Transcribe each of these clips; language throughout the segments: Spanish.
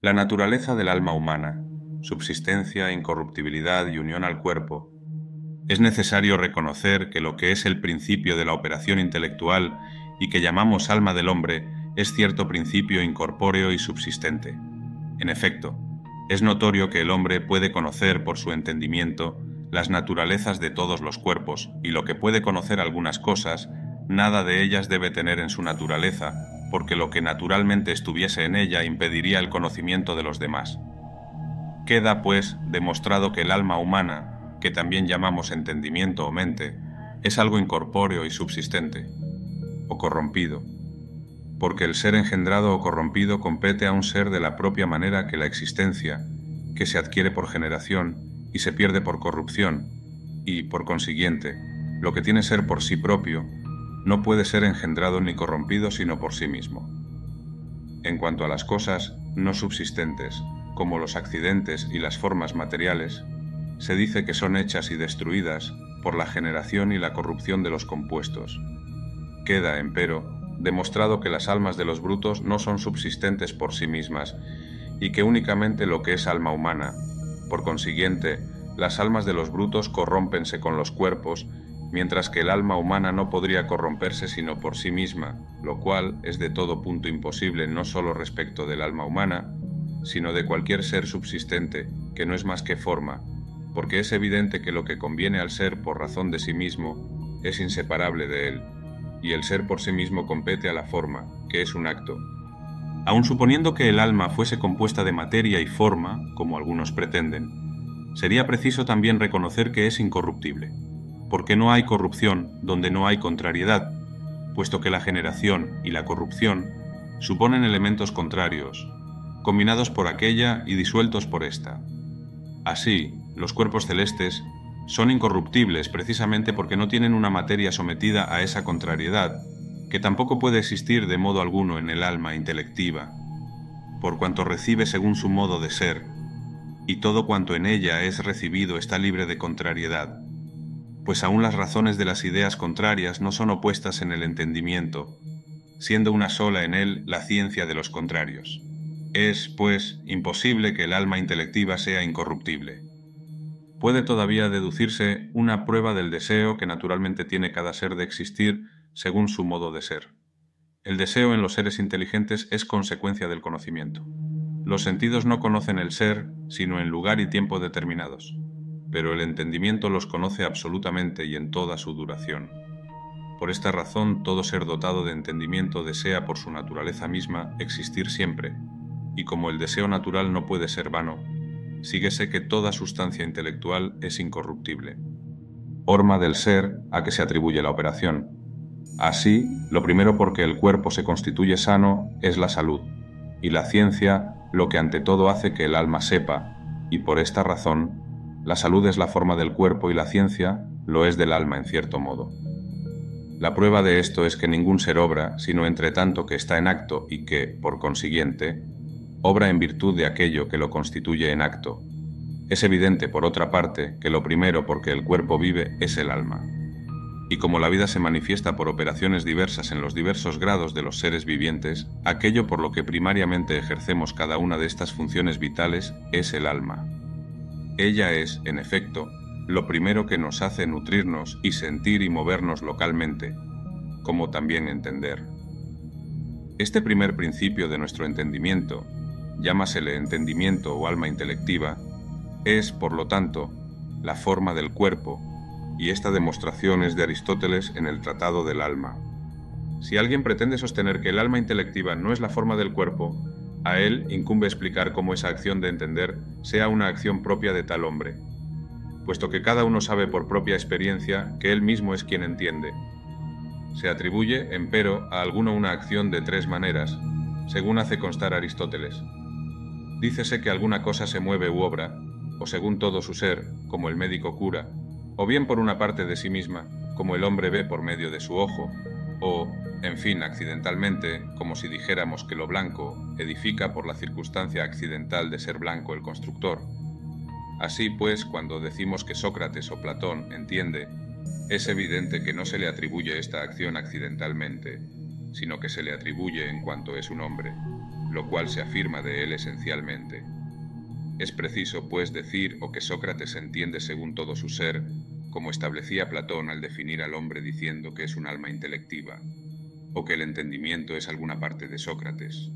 La naturaleza del alma humana, subsistencia, incorruptibilidad y unión al cuerpo. Es necesario reconocer que lo que es el principio de la operación intelectual y que llamamos alma del hombre es cierto principio incorpóreo y subsistente. En efecto, es notorio que el hombre puede conocer por su entendimiento las naturalezas de todos los cuerpos, y lo que puede conocer algunas cosas, nada de ellas debe tener en su naturaleza, porque lo que naturalmente estuviese en ella impediría el conocimiento de los demás. Queda, pues, demostrado que el alma humana, que también llamamos entendimiento o mente, es algo incorpóreo y subsistente, o corrompido, porque el ser engendrado o corrompido compete a un ser de la propia manera que la existencia, que se adquiere por generación y se pierde por corrupción, y, por consiguiente, lo que tiene ser por sí propio, no puede ser engendrado ni corrompido sino por sí mismo. En cuanto a las cosas no subsistentes, como los accidentes y las formas materiales, se dice que son hechas y destruidas por la generación y la corrupción de los compuestos. Queda, empero, demostrado que las almas de los brutos no son subsistentes por sí mismas, y que únicamente lo que es alma humana. Por consiguiente, las almas de los brutos corrómpense con los cuerpos, mientras que el alma humana no podría corromperse sino por sí misma, lo cual es de todo punto imposible no solo respecto del alma humana, sino de cualquier ser subsistente, que no es más que forma, porque es evidente que lo que conviene al ser por razón de sí mismo es inseparable de él, y el ser por sí mismo compete a la forma, que es un acto. Aun suponiendo que el alma fuese compuesta de materia y forma, como algunos pretenden, sería preciso también reconocer que es incorruptible, porque no hay corrupción donde no hay contrariedad, puesto que la generación y la corrupción suponen elementos contrarios, combinados por aquella y disueltos por esta. Así, los cuerpos celestes son incorruptibles precisamente porque no tienen una materia sometida a esa contrariedad, que tampoco puede existir de modo alguno en el alma intelectiva, por cuanto recibe según su modo de ser, y todo cuanto en ella es recibido está libre de contrariedad, pues aún las razones de las ideas contrarias no son opuestas en el entendimiento, siendo una sola en él la ciencia de los contrarios. Es, pues, imposible que el alma intelectiva sea incorruptible. Puede todavía deducirse una prueba del deseo que naturalmente tiene cada ser de existir según su modo de ser. El deseo en los seres inteligentes es consecuencia del conocimiento. Los sentidos no conocen el ser, sino en lugar y tiempo determinados, pero el entendimiento los conoce absolutamente y en toda su duración. Por esta razón, todo ser dotado de entendimiento desea por su naturaleza misma existir siempre, y como el deseo natural no puede ser vano, síguese que toda sustancia intelectual es incorruptible. Horma del ser a que se atribuye la operación. Así, lo primero porque el cuerpo se constituye sano es la salud, y la ciencia lo que ante todo hace que el alma sepa, y por esta razón, la salud es la forma del cuerpo y la ciencia lo es del alma en cierto modo. La prueba de esto es que ningún ser obra, sino entre tanto que está en acto y que, por consiguiente, obra en virtud de aquello que lo constituye en acto. Es evidente, por otra parte, que lo primero porque el cuerpo vive es el alma. Y como la vida se manifiesta por operaciones diversas en los diversos grados de los seres vivientes, aquello por lo que primariamente ejercemos cada una de estas funciones vitales es el alma. Ella es, en efecto, lo primero que nos hace nutrirnos y sentir y movernos localmente, como también entender. Este primer principio de nuestro entendimiento, llámasele entendimiento o alma intelectiva, es, por lo tanto, la forma del cuerpo, y esta demostración es de Aristóteles en el Tratado del Alma. Si alguien pretende sostener que el alma intelectiva no es la forma del cuerpo, a él incumbe explicar cómo esa acción de entender sea una acción propia de tal hombre, puesto que cada uno sabe por propia experiencia que él mismo es quien entiende. Se atribuye, empero, a alguno una acción de tres maneras, según hace constar Aristóteles. Dícese que alguna cosa se mueve u obra, o según todo su ser, como el médico cura, o bien por una parte de sí misma, como el hombre ve por medio de su ojo, o, en fin, accidentalmente, como si dijéramos que lo blanco edifica por la circunstancia accidental de ser blanco el constructor. Así pues, cuando decimos que Sócrates o Platón entiende, es evidente que no se le atribuye esta acción accidentalmente, sino que se le atribuye en cuanto es un hombre. lo cual se afirma de él esencialmente. Es preciso, pues, decir o que Sócrates entiende según todo su ser, como establecía Platón al definir al hombre diciendo que es un alma intelectiva, o que el entendimiento es alguna parte de Sócrates.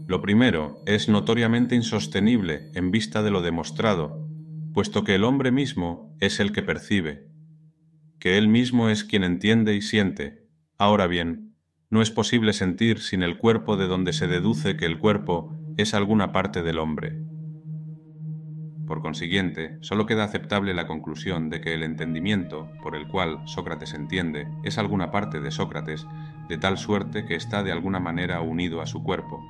Lo primero es notoriamente insostenible en vista de lo demostrado, puesto que el hombre mismo es el que percibe, que él mismo es quien entiende y siente. Ahora bien, no es posible sentir sin el cuerpo, de donde se deduce que el cuerpo es alguna parte del hombre. Por consiguiente, solo queda aceptable la conclusión de que el entendimiento, por el cual Sócrates entiende, es alguna parte de Sócrates, de tal suerte que está de alguna manera unido a su cuerpo.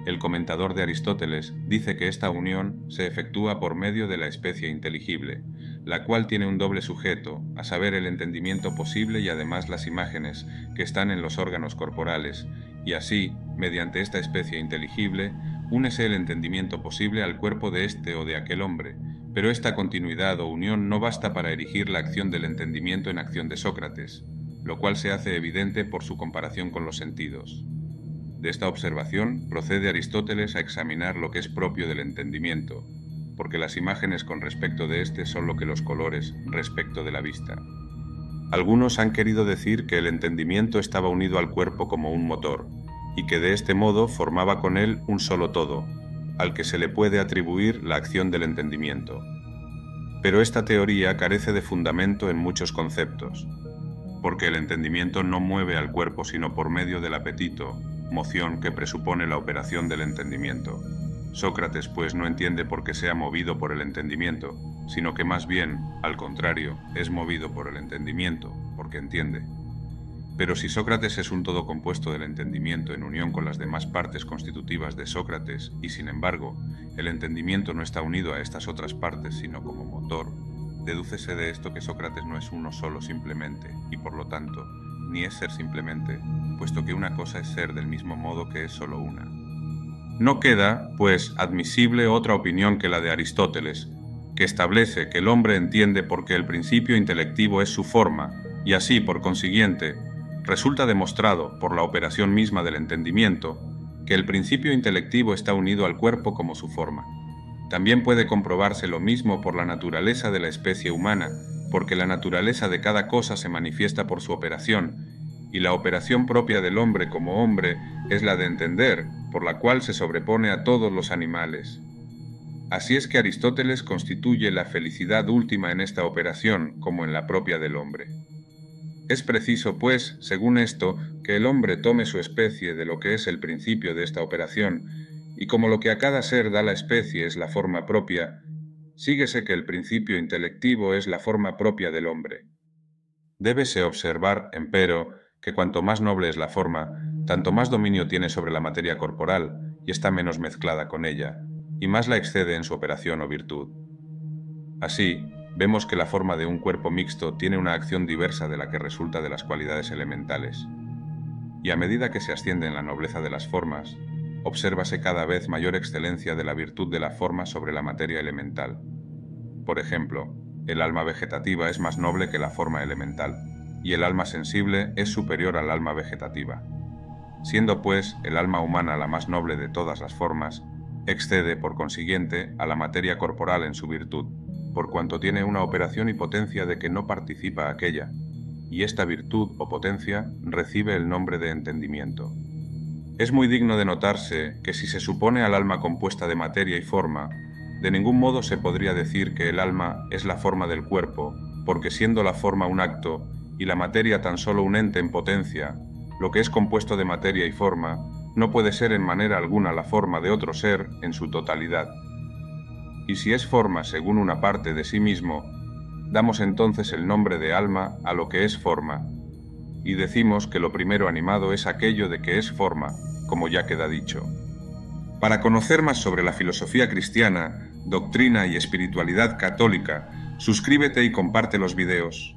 El comentador de Aristóteles dice que esta unión se efectúa por medio de la especie inteligible, la cual tiene un doble sujeto, a saber, el entendimiento posible y además las imágenes que están en los órganos corporales, y así, mediante esta especie inteligible, únese el entendimiento posible al cuerpo de este o de aquel hombre, pero esta continuidad o unión no basta para erigir la acción del entendimiento en acción de Sócrates, lo cual se hace evidente por su comparación con los sentidos. De esta observación procede Aristóteles a examinar lo que es propio del entendimiento, porque las imágenes con respecto de éste son lo que los colores respecto de la vista. Algunos han querido decir que el entendimiento estaba unido al cuerpo como un motor, y que de este modo formaba con él un solo todo, al que se le puede atribuir la acción del entendimiento. Pero esta teoría carece de fundamento en muchos conceptos, porque el entendimiento no mueve al cuerpo sino por medio del apetito, moción que presupone la operación del entendimiento. Sócrates, pues, no entiende porque sea movido por el entendimiento, sino que más bien, al contrario, es movido por el entendimiento, porque entiende. Pero si Sócrates es un todo compuesto del entendimiento en unión con las demás partes constitutivas de Sócrates, y sin embargo, el entendimiento no está unido a estas otras partes sino como motor, dedúcese de esto que Sócrates no es uno solo simplemente, y por lo tanto, ni es ser simplemente, puesto que una cosa es ser del mismo modo que es solo una. No queda, pues, admisible otra opinión que la de Aristóteles, que establece que el hombre entiende porque el principio intelectivo es su forma, y así, por consiguiente, resulta demostrado, por la operación misma del entendimiento, que el principio intelectivo está unido al cuerpo como su forma. También puede comprobarse lo mismo por la naturaleza de la especie humana, porque la naturaleza de cada cosa se manifiesta por su operación, y la operación propia del hombre como hombre es la de entender, por la cual se sobrepone a todos los animales. Así es que Aristóteles constituye la felicidad última en esta operación, como en la propia del hombre. Es preciso, pues, según esto, que el hombre tome su especie de lo que es el principio de esta operación, y como lo que a cada ser da la especie es la forma propia, síguese que el principio intelectivo es la forma propia del hombre. Débese observar, empero, que cuanto más noble es la forma, tanto más dominio tiene sobre la materia corporal, y está menos mezclada con ella, y más la excede en su operación o virtud. Así, vemos que la forma de un cuerpo mixto tiene una acción diversa de la que resulta de las cualidades elementales. Y a medida que se asciende en la nobleza de las formas, obsérvase cada vez mayor excelencia de la virtud de la forma sobre la materia elemental. Por ejemplo, el alma vegetativa es más noble que la forma elemental, y el alma sensible es superior al alma vegetativa. Siendo, pues, el alma humana la más noble de todas las formas, excede, por consiguiente, a la materia corporal en su virtud, por cuanto tiene una operación y potencia de que no participa aquella, y esta virtud o potencia recibe el nombre de entendimiento. Es muy digno de notarse que si se supone al alma compuesta de materia y forma, de ningún modo se podría decir que el alma es la forma del cuerpo, porque siendo la forma un acto y la materia tan solo un ente en potencia, lo que es compuesto de materia y forma no puede ser en manera alguna la forma de otro ser en su totalidad. Y si es forma según una parte de sí mismo, damos entonces el nombre de alma a lo que es forma, y decimos que lo primero animado es aquello de que es forma, como ya queda dicho. Para conocer más sobre la filosofía cristiana, doctrina y espiritualidad católica, suscríbete y comparte los videos.